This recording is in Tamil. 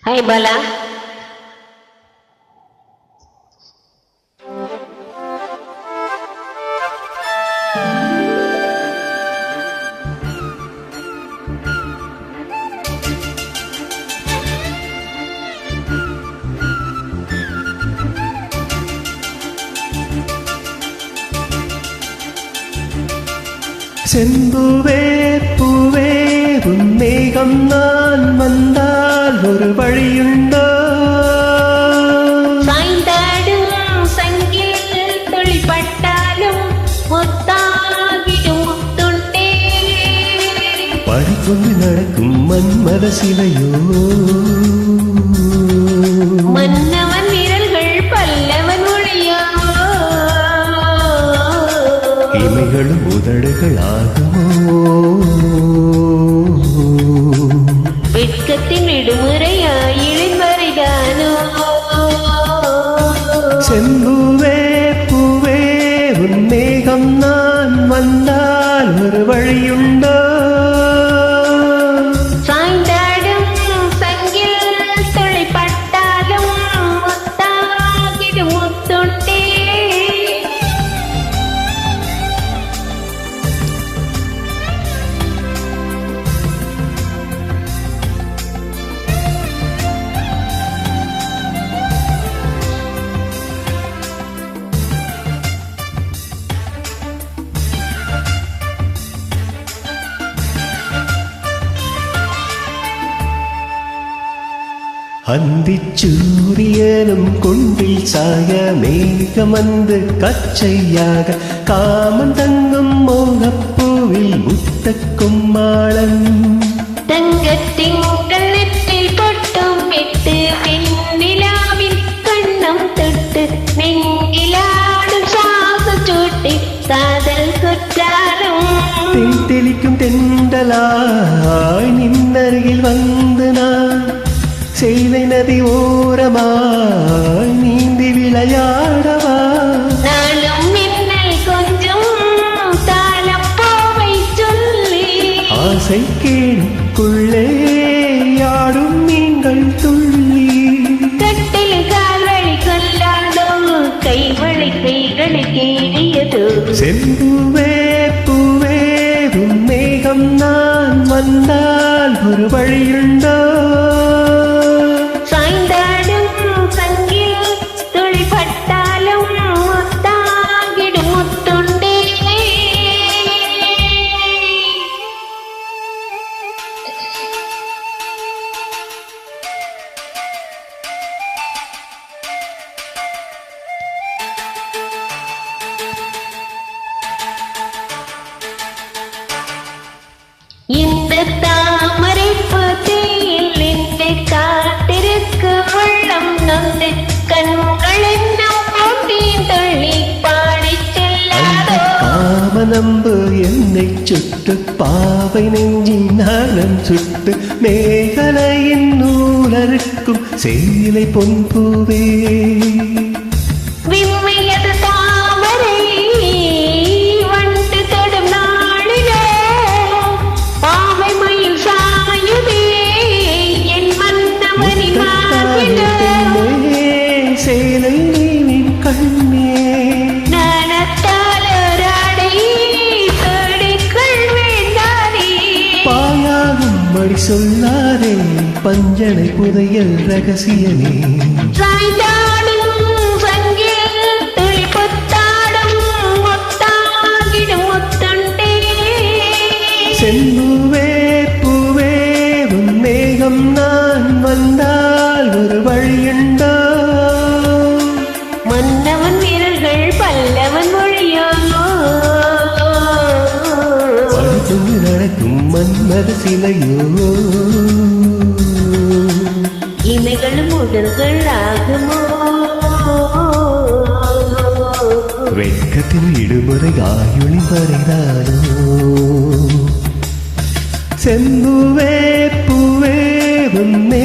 Hai Bala. செம்பூவே பூவே உன்மேகம் நான் வந்தால் ஒரு வழியுண்டோ சாய்ந்தாடும் சங்கில் தொழிற்பட்டாலும் முத்தாகிடும் முத்துண்டே படிக்கொண்டு நடக்கும் மன்மத சிலையோ மன்னவன் விரல்கள் பல்லவன் மொழியோ இமைகளும் உதடுகள் ஆகுமோ வெட்கத்தின் விடுமுறையாயிலின் வரைதானோ செம்பூவே பூவே உன்மேகம் நான் வந்தால் ஒரு வழியுண்டோ சாய்ந்தாடும் சங்கில் தொழிற்பட்டாலும் முத்தாகிடும் முத்துண்டே அந்திச்சூரியனும் கொண்டில் சாய மேகம் வந்து கச்சையாக காமன் தங்கும் மோகப்பூவில் முத்தக்கும் மாளன் தங்கத்தின் கண்ணத்தில் பொட்டும் விட்டு வெண்ணிலாவின் கண்ணம் தொட்டு நெங்கிலாடும் சாச சூட்டி காதல் குற்றாலும் தெளிக்கும் தெண்டலாய் நின்னருகில் வந்து நான் செய்தை நதி ஓரமாய் நீந்தி விளையாடவா நாளும் மின்னல் கொஞ்சம் தாளம் போவை சொல்லி ஆசை கேளுக்குள்ளே யாடும் நீங்கள் துள்ளி கட்டில் கால்வழி கொல்லாதோ கைவழி கைகளை கேடியதோ செம்பூவே பூவே உன்மேகம் நான் வந்தால் ஒரு வழியுண்டோ சாய்ந்தாடும் சங்கில் துளிப்பட்டாலும் முத்தாகிடும் முத்துண்டே இந்த தாமரை பூத்தையில் இந்த காத்திருக்கு உள்ளம் நொந்து கண்கள் என்னும் போட்டியின் தொள்ளி பாடிச் செல்லாதோ காமனம்பு என்னை சுட்டு பாவை நெஞ்சின் நாளம் சுட்டு மேகலையின் நூலறுக்கும் சேலை பொன்பூவே விம்மையது தாமரை வண்டு தொடும் நாளிலே பாவை மயில் சாயுதே என் மன்னமணி மாகிலே சேலை நீவின் கண்ணே நாணத்தாலோராடை தேடிக்கொள் வேண்டாரே பாயாகும் மடி சொல்லாதே பஞ்சனை புதையல் ரகசியமே சாய்ந்தாடும் சங்கில் துளிபொத்தாடும் முத்தாகிடும் முத்துண்டே செம்பூவே பூவே உன்மேகம் நான் வந்தால் ஒரு வழியுண்டோ மன்னவன் வீரர்கள் பல்லவன் மொழியோ படுத்து நடக்கும் மன்மத சிலையோ இமைகளும் உடல்கள் ஆகுமோ வெட்கத்தின் இடுமுறை ஆயுளி வரைதானோ செம்பூவே பூவே உன்னை